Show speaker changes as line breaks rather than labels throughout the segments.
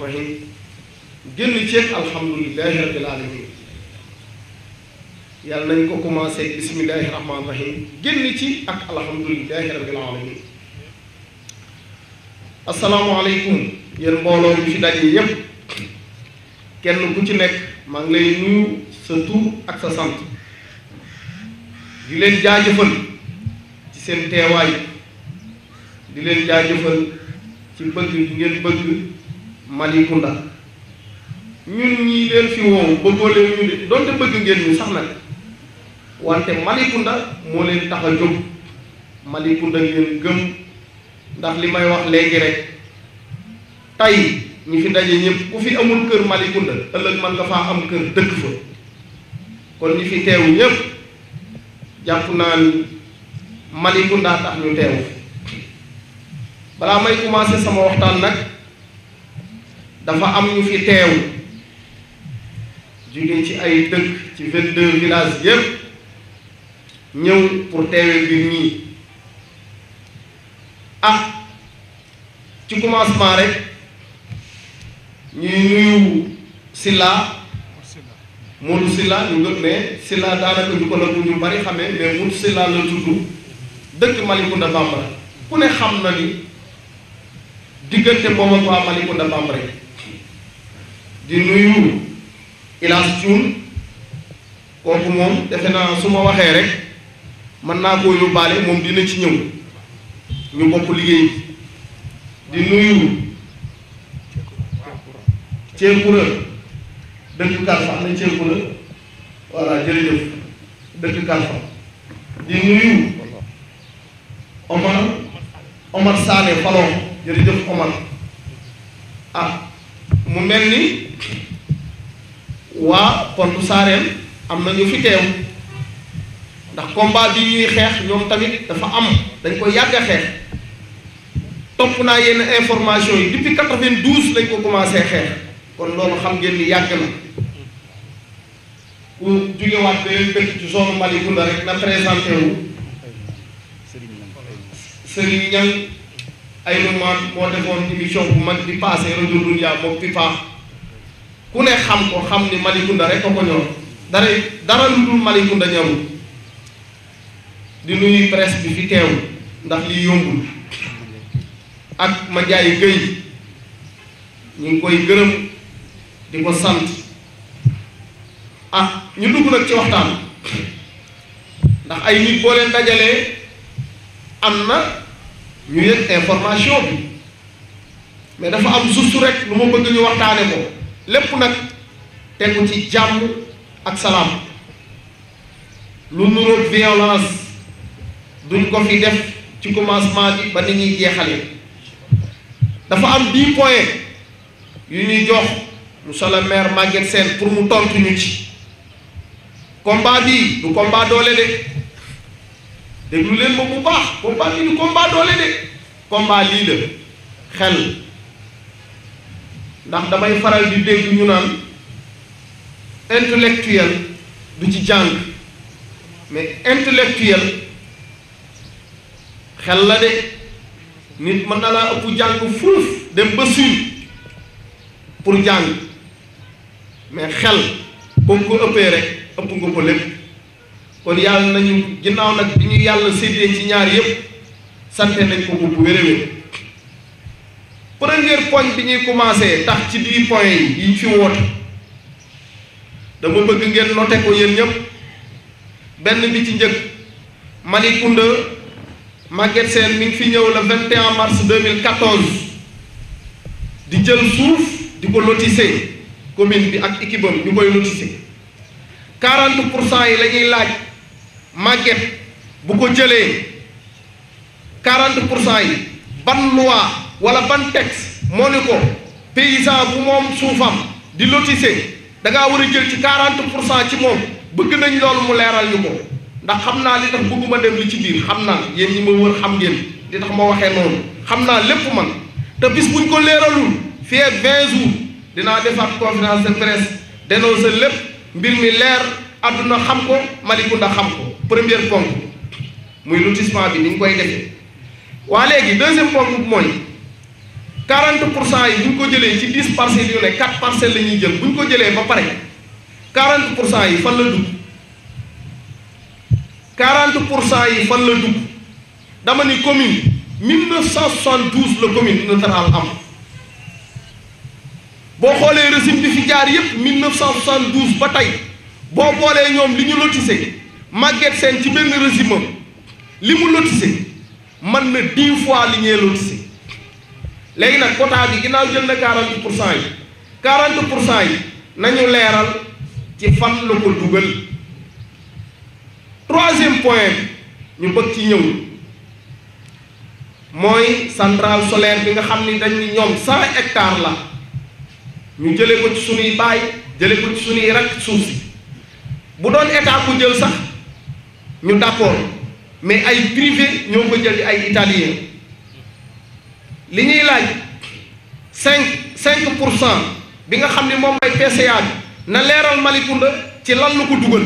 rahim génn ci alhamdulillahi rabbil alamin yàlla nañ ko commencé bismillahi rahmaani rahim génn ci ak alhamdulillahi rabbil alamin asalaamualeykum yéen mbooloo mi fi daje yépp kenn ku ci nekk maa ngi lay nuyu sa tur ak sa sant di leen jaajëfal ci seen teewaay di leen jaajëfal ci bëgg bi ngeen bëgg Malicounda ñun ñii leen fi woowu bëggoo leen ñu de donte bëgg ngeen ñu sax nag wante Malicounda moo leen tax a jóg Malicounda ngeen gëm ndax li may wax léegi rek tey ñi fi daje ñëpp ku fi amul kër Malicounda ëllëg man nga faa am kër dëkk fa kon ñi fi teew ñëpp jàpp naa ni Malicounda tax ñu teew balaa may commencer sama waxtaan nag dafa am ñu fi teew jóge ci ay dëkk ci 22 villages yëpp ñëw pour teewee mbir ñii ci commencement rek ñuy nuyu Silla Modou Silla ñu gën ne Silla daanaka ñu ko la bu ñu bari xamee mais Modou Silla la tudd dëkk Malicounda Bambara ku ne xam na ni diggante moom ak waa Malicounda Bambara di nuyu Ilaas Cuun kooku moom defe naa su ma waxee rek mën naa koo yóbbaale moom dina ci ñëw ñu bokk liggéey di nuyu Ceekura dëkk Kalfa am na Ceekura voilà jërëjëf dëkk Kalfa di nuyu Omar Sané Falon jërëjëf Omar mu mel ni waa Pointe Sarène am na ñu fi teew ndax combat bi ñuy xeex ñoom tamit dafa am dañ ko yàgg a xeex topp naa yenn information yi depuis 92 lañ ko commencé xeex kon loolu xam ngeen ni yàgg na ku jógewaat beneen dëkk ci zone Malicounda rek na présenté wu Serigne Niang ay moment moo defoon émission bu mag di passé rajo Dunia moom Pipa ku ne xam ko xam ni Malicounda rek ko ñor dara lu dul Malicounda ñorul di nuyu presse bi fi teew ndax lii yombul ak Mandiaye Gueye ñu ngi koy gërëm di ko sant ñu dugg nag ci waxtaan ndax ay nit boo leen dajalee am na ñu yëg information bi mais dafa am juste rek lu ma bëgg ñu waxtaane ko lépp nag tegu ci jàmm ak salaam lu nuroog violence duñ ko fi def ci commencement bi ba ni ñuy jeexale dafa am 10 points yu ñuy jox monsieur le maire Maguette Sène pour mu tontu ñu ci combat bi du combat doole de déglu leen ma bu baax combat bi du combat doole de combat lii la xel ndax damay faral di dégg ñu naan intellectuel du ci jàng mais intellectuel xel la de nit mën na laa ëpp jàng fuuf dem ba suñ pour jàng mais xel boo ko ëppee rek ëpp nga ko lépp kon yàlla nañu ginnaaw nag bi ñu yàlla séddee ci ñaar yépp sante nañ ko bu wér-wér premier point bi ñuy commencé tax ci 10 points yi ñu fi woote dama bëgg ngeen noté ko yéen ñëpp benn bi ci njëkk Malicounda Maguette Sène mi ngi fi ñëw le 21 mars 2014 di jël suuf di ko lotissé commune bi ak équipe am ñu koy lotissé 40% yi la ñuy laaj Maguette bu ko jëlee 40% yi ban loi wala ban texte moo ni ko paysan bu moom suufam di lotissé da ngaa war a jël ci 40% ci moom bëgg nañ loolu mu leeral ñu ko ndax xam naa li tax bëgguma dem li ci biir xam naa yéen ñi ma wër xam ngeen li tax ma waxee noonu xam naa lépp man te bis buñ ko leeralul fii ak 20 jours dinaa defaat conférence de presse dénoncer lépp mbir mi leer àdduna xam ko Malicounda xam ko première ponk muy lotissement bi ni ñu koy defee waa léegi deuxième ponk bi mooy 40% yi bu ñu ko jëlee ci 10 parcelles yu ne 4 parcelles la ñuy jël bu ñu ko jëlee ba pare 40% yi fan la dugg 40% yi fan la dugg dama ni commune 1972 la commune littorale am boo xoolee régime bi fi jaar yépp 1972 ba tey boo boolee ñoom li ñu lotissé Maguette Sène ci benn régime am li mu lotissé mën na 10 fois li ñee lotissé léegi nag quota bi ginnaaw jël na 40% yi 40% yi nañu leeral ci fan la ko dugal. Troisième point ñu bëgg ci ñëw mooy centrale solaire bi nga xam ni dañ ni ñoom 100 hectares la ñu jëlee ko ci sunuy baay jëlee ko ci sunuy rakk suuf si bu doon état ko jël sax ñu d'accord mais ay privé ñoo ko jël di ay italien li ñuy laaj 5% bi nga xam ni moom mooy PCA bi na leeral Malicounda ci lan la ko dugal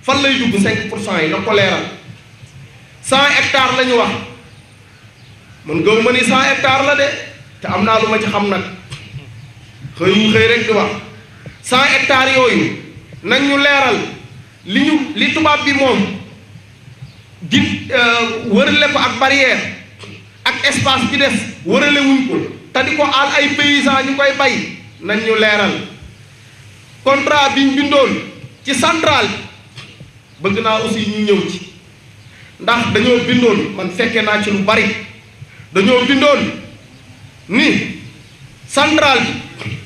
fan lay dugg 5% yi na ko leeral 100 hectares la ñu wax man gëw ma ni 100 hectares la de te am naa lu ma ci xam nag xëy rek di wax 100 hectares yooyu nañ ñu leeral li tubaab bi moom di wërale ko ak barrière ak espace bi des wërale wuñ ko te di ko aal ay paysans ñu koy bay nañ ñu leeral contrat biñ bindoon ci centrale bëgg naa aussi ñu ñëw ci ndax dañoo bindoon man fekke naa ci lu bari dañoo bindoon ni centrale bi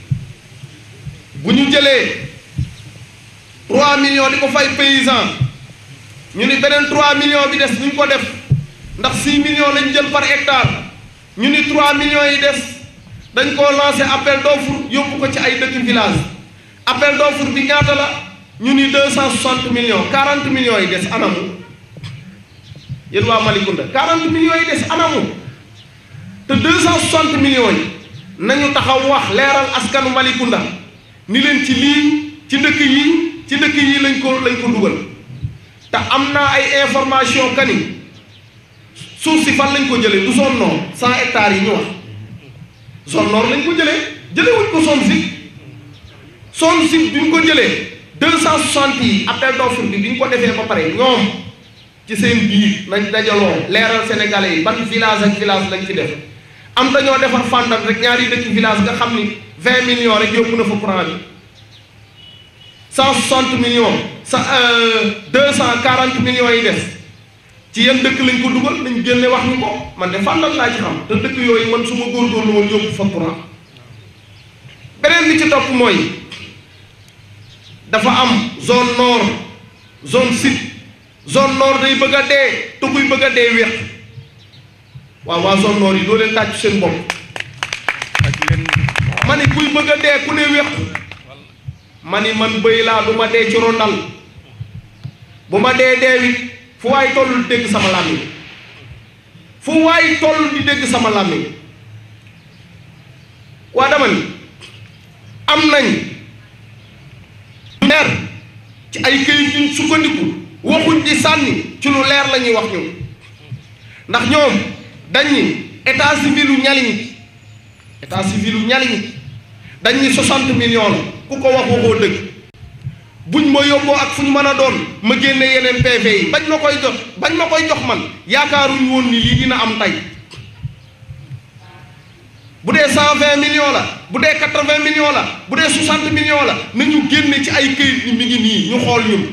bu ñu jëlee 3 millions di ko fay paysan ñu ni beneen 3 millions bi des ñu ko def ndax 6 millions lañ jël par hectare ñu ni 3 millions yi des dañ koo lancé appel d'offre yóbbu ko ci ay dëkk village appel d'offre bi ñaata la ñu ni 260 millions 40 millions yi des anamu yéen waa Malicounda 40 millions yi des anamu te 260 millions yi nañu taxaw wax leeral askanu Malicounda ni leen ci lii ci dëkk yi lañ ko dugal te am naa ay information kani suuf si fan lañ ko jëlee du zone nord 100 hectares yi ñu wax zone nord lañ ko jëlee wuñ ko zone sud bi ñu ko jëlee 260 yi appel d'offre bi ñu ko defee ba pare ñoom ci seen biir nañ dajaloo leeral sénégalais yi ban village ak village lañ ci def am dañoo defar fàndan rek ñaari dëkk village nga xam ni 20 millions rek yóbbu na fa courant bi 160 millions 240 millions yi des ci yan dëkk lañ ko dugal nañ génne wax ñu ko man de fàndan laa ci xam te dëkk yooyu man su ma góorgóorlu woon yóbbu fa courant beneen bi ci topp mooy dafa am zone nord zone sud zone nord day bëgg a dee te kuy bëgg a dee wéq waaw waa zone nord yi doo leen tàccu seen bopp ma ni kuy bëgg a dee ku ne wéq ma ni man bëy laa du ma dee ci rondal bu ma dee deewit fu waay toll di dégg sama làmmiñ fu waay toll di dégg sama làmmiñ waa dama ni am nañ leer ci ay këyit yuñ sukkandiku waxuñ di sànni ci lu leer la ñuy wax ñun ndax ñoom dañ ni état civil u ñaliñ dañ ni 60 millions la ku ko wax waxoo dëgg buñ ma yóbboo ak fu ñu mën a doon ma génne yeneen PV yi bañ ma koy jox man yaakaaruñ woon ni lii dina am tey bu dee 120 millions la bu dee 80 millions la bu dee 60 millions la nañu génne ci ay këyit ni mi ngi nii ñu xool ñun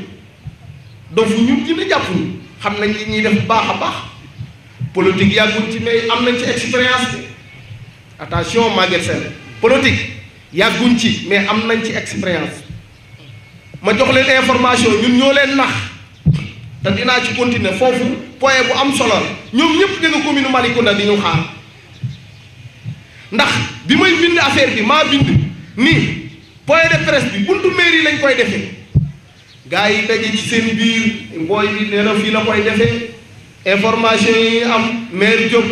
dofu ñun dina jàpp ñu xam nañ li ñuy def bu baax a baax politique yàggul ci mais am nañ ci expérience bi attention Maguette Sène politique yàgguñ ci mais am nañ ci expérience ma jox leen information ñun ñoo leen nax te dinaa ci continuer foofu point bu am solo ñoom ñëpp ñu nga commune Malicounda di ñu xaar ndax bi may bind affaire bi maa bind ni point de presse bi buntu mairie lañ koy defee gars yi daje ci seen biir mbooy bi nee na fii la koy defee information yi am maire Diop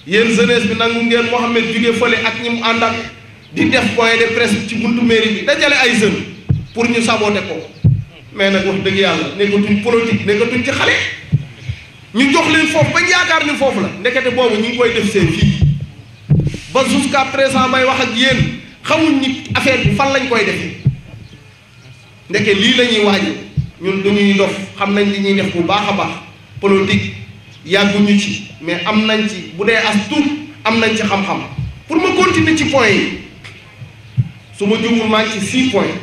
yéen jeunesse bi nangu ngeen Mohamed jóge fële ak ñi mu àndal di def point de presse ci buntu mairie bi dajale ay jeunes pour ñu saboter ko mais nag wax dëgg yàlla nekkatuñ politique nekkatuñ ci xale ñu jox leen foofu bañ yaakaar ni foofu la ndekete boobu ñu ngi koy def seen fii ba jusqu'à présent may wax ak yéen xamuñ ni affaire bi fan lañ koy defee ndeke lii la ñuy waaj ñun du ñuy dof xam nañ li ñuy def bu baax a baax politique yàgguñu ci mais am nañ ci bu dee as tuut am nañ ci xam-xam pour ma continuer ci point yi su ma jumul maa ngi ci 6 points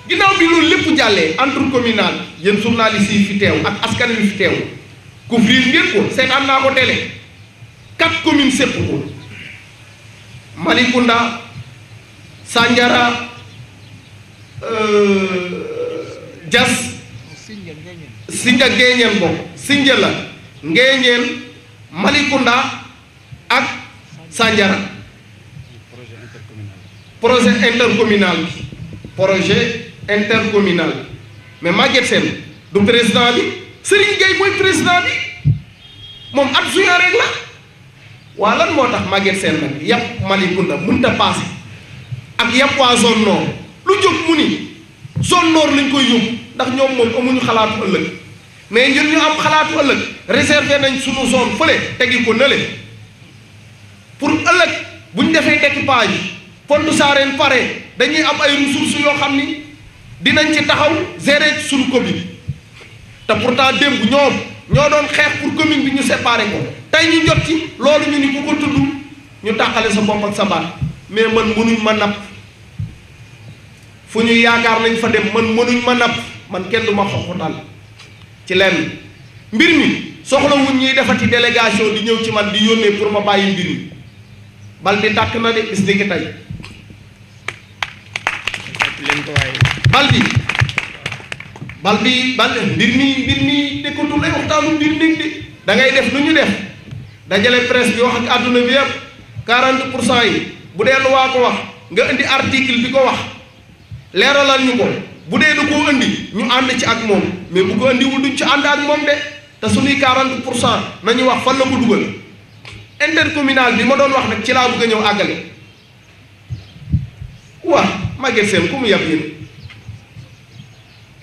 ginnaaw bi loolu lépp jàllee entre communal yéen journalistes yi fi teew ak askan wi fi teew couvrir ngeen ko seetaan naa ko télé 4 communes sépp ko Malicounda Sandiara Diass Sindia Nguéniène bokk Sindia la Nguéniène Malicounda ak Sandiara projet intercommunal mais Maguette Sène du président bi Serigne Gueye mooy président bi moom adjoint rek la waa lan moo tax Maguette Sène nag yàpp Malicounda mënta passé ak yàpp waa zone nord lu jóg mu ni zone nord lañ koy yóbbu ndax ñoom moom amuñu xalaatu ëllëg mais ñun ñu am xalaatu ëllëg réservé nañ suñu zone fële tegi ko nële pour ëllëg bu ñu defee découpage Pointe Sarène pare dañuy am ay ressources yoo xam ni dinañ ci taxaw gérer suñu commune te pourtant démb ñoo doon xeex pour commune bi ñu séparé ko tey ñu jot ci loolu ñu ni ku ko tudd ñu tàqale sa bopp ak sa baat mais man mënuñ ma napp fu ñu yaakaar nañ fa dem man mënuñ ma napp man kenn du ma xoxotal ci lenn mbir mi soxlawuñ ñuy defati délégation di ñëw ci man di yónnee pour ma bàyyi mbir mi bal bi tàkk na de bis ni ki tey bal bi mbir mi dekkatul ay waxtaanu mbir néeg de da ngay def lu ñu def dajale presse bi wax ak àdduna bi yëpp 40% yi bu dee lu waa ko wax nga indi article bi ko wax leeralal ñu ko bu dee da koo indi ñu ànd ci ak moom mais bu ko indiwul duñ ci ànd ak moom de te suñuy 40% nañu wax fan la ko dugal intercommunal bi ma doon wax nag ci laa bëgg a ñëw àggale waa Maguette Sène ku mu yab yéen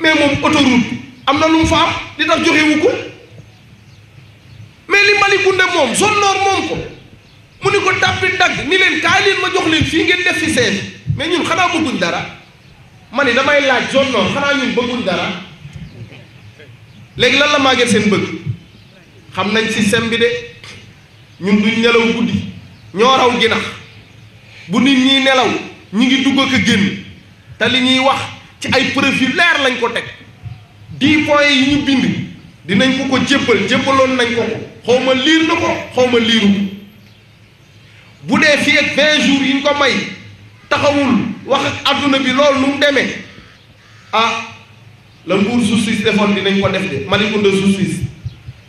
mais moom autoroute am na lu mu fa am di tax joxewu ko mais li Malicounda moom zone nord moom ko mu ni ko tàppi dagg ni leen kaay leen ma jox leen fii ngeen def fi seen mais ñun xanaa bëgguñ dara ma ni damay laaj zone nord xanaa ñun bëgguñ dara léegi lan la Maguette Sène bëgg xam nañ système bi de ñun duñ nelaw guddi ñoo raw ginax bu nit ñi nelaw ñi ngi dugg ak a génn te li ñuy wax ci ay preuve yu leer lañ ko teg 10 points yi ñu bind dinañ ko jébbaloon nañ ko xaw ma liir na ko xaw ma liiru ko bu dee fii ak 20 jours yi ñu ko may taxawul wax ak adduna bi loolu nu mu demee la Mbour justice defoon dinañ ko def de Malicounda justice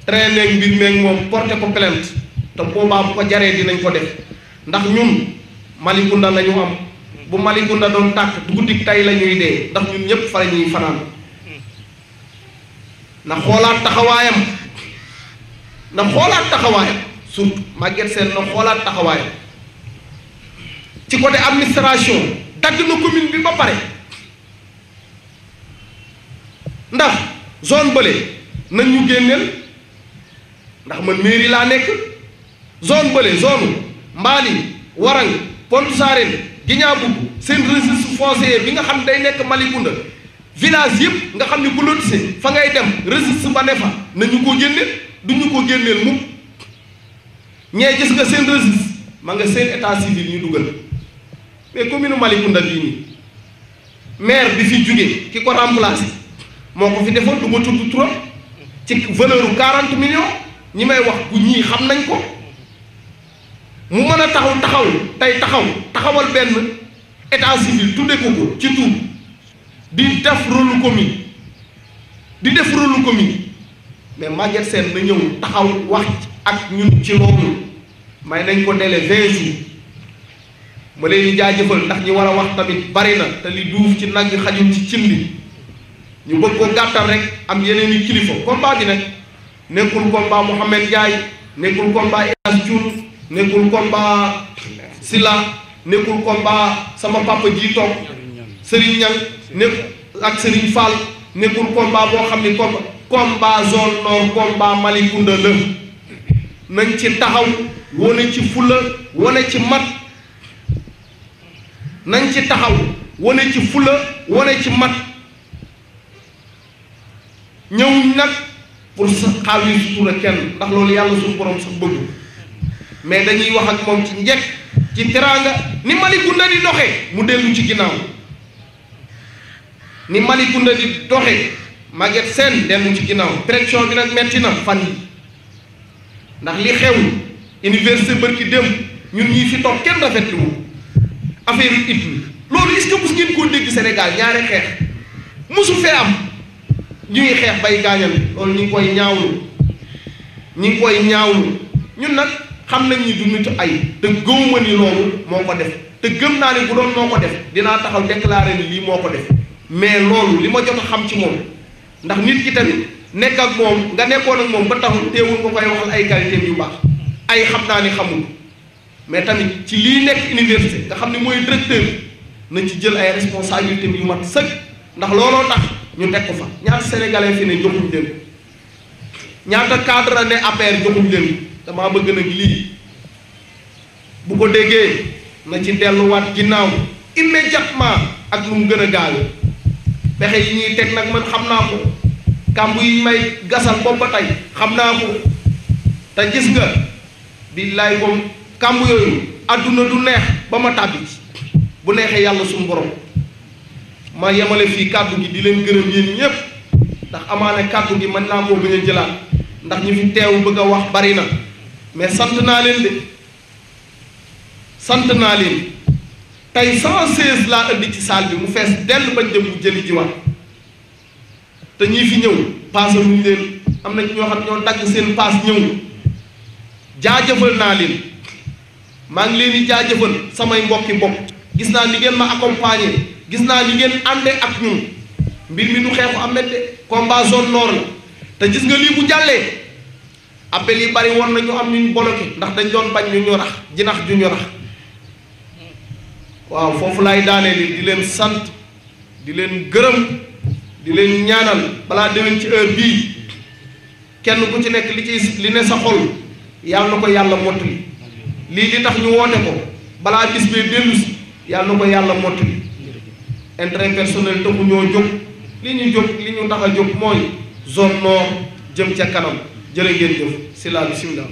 traîner mbir meeg moom porté ko plainte te boobaa bu ko jaree dinañ ko def ndax ñun Malicounda la ñu am bu Malicounda doon tàkk guddik tey la ñuy dee ndax ñun ñëpp fa la ñuy fanaan na xoolaat taxawaayam surtout Maguette Sène na xoolaat taxawaayam ci côté administration dagg na commune bi ba pare ndax zone bële nañ ñu génneel ndax man mairie laa nekk zone bële zone Mbaali Warang Pointe Sarène Guignabou seen registre foncier bi nga xam day nekk Malicounda village yëpp nga xam ni bu lotissé fa ngay dem registre ba ne fa nañu ko génneel duñu ko génneel mukk ñee gis nga seen registre ma nga seen état civil ñu dugal mais commune Malicounda bii nii maire bi fi jógee ki ko remplacé moo ko fi defoon du ma tudd trop ci valeur 40 millions ñi may wax bu ñii xam nañ ko mu mën a taxawal benn état civil tudde ko ci tur di def rôle commune mais Maguette Sène na ñëw taxaw wax ak ñun ci loolu may nañ ko délai 20 jours ma leen di jaajëfal ndax ñi war a wax tamit bari na te li duuf ci nag xajul ci cin li ñu bëgg ko gàttal rek am yeneen i kilifa combat bi nag nekkul combat Mouhamed Ndiaye nekkul combat Elas Diouf nekkul combat Silla nekkul combat sama papa ji toog Serigne Niang nekk ak Serigne Fall nekkul combat boo xam ni combat zone nord combat Malicounda la nañ ci taxaw wane ci fulla wane ci mat nañ ci taxaw wane ci fulla wane ci mat ñëw nag pour sa xaaw yi sutura kenn ndax loolu yàlla suñu borom sax bëgg mais dañuy wax ak moom ci njekk ci teraanga ni Malicounda di doxee mu dellu ci ginnaaw ni Malicounda di doxee Maguette Sène dellu ci ginnaaw pression bi nag metti na fan yi ndax li xew université bërki dem ñun ñii fi toog kenn rafetlu affaire yu it mi loolu est-ce que mos ngeen koo dégg Sénégal ñaari xeex mosu fee am ñuy xeex bay gaañal loolu ñu ngi koy ñaawlu ñun nag xam nañ ni du nitu ay te gëwuma ni loolu moo ko def te gëm naa ne bu doon moo ko def dinaa taxaw déclarer ni lii moo ko def mais loolu li ma jot a xam ci moom ndax nit ki tamit nekk ak moom nga nekkoon ak moom ba taxul teewul nga koy waxal ay qualité yu baax ay xam naa ni xamul mais tamit ci lii nekk université nga xam ne mooy directeur na ci jël ay responsabilités yu mat sëkk ndax looloo tax ñu teg ko fa ñaata sénégalais fi ne joxuñ leen ñaata cadre ne APR joxuñ leen damaa bëgg nag lii bu ko déggee na ci delluwaat ginnaaw immédiatement ak lu mu gën a gaaw pexe yi ñuy teg nag man xam naa ko kàmb yi may gasal boobu ba tey xam naa ko te gis nga billaay moom kàmb yooyu adduna du neex ba ma tàbbi bu neexee yàlla suñu borom ma yemale fii kàddu gi di leen gërëm yéen ñépp ndax amaane kàddu gi mën naa koo bañ a jëlaat ndax ñu fi teew bëgg a wax bari na mais sant naa leen de sant naa leen tey 116 laa indi ci salle bi mu fees dell bañ dem bu jëli jiwaat te ñii fi ñëw paasa luñ leen am na ñoo xam ñoo dagg seen paas ñëw jaajëfal naa leen maa ngi leen di jaajëfal samay mbokki bopp gis naa li ngeen ma accompagner gis naa li ngeen ànde ak ñun mbir mi du xeexu am de combat zone nord la te gis nga lii bu jàllee appel yi bari woon na ñu am ñu bloqué ndax dañ doon bañ ñu rax jinax ju ñu rax waaw foofu laay daaneel di leen sant di leen gërëm di leen ñaanal balaa déwén ci heure bii kenn ku ci nekk li ne sa xol yàlla na ko yàlla mottali lii li tax ñu woote ko balaa bis bee dellu si yàlla na ko yàlla mottali intérêt personnel taxu ñoo jóg li ñu tax a jóg mooy zone nord jëm ca kanam jërë ngeen jëf si la bismillah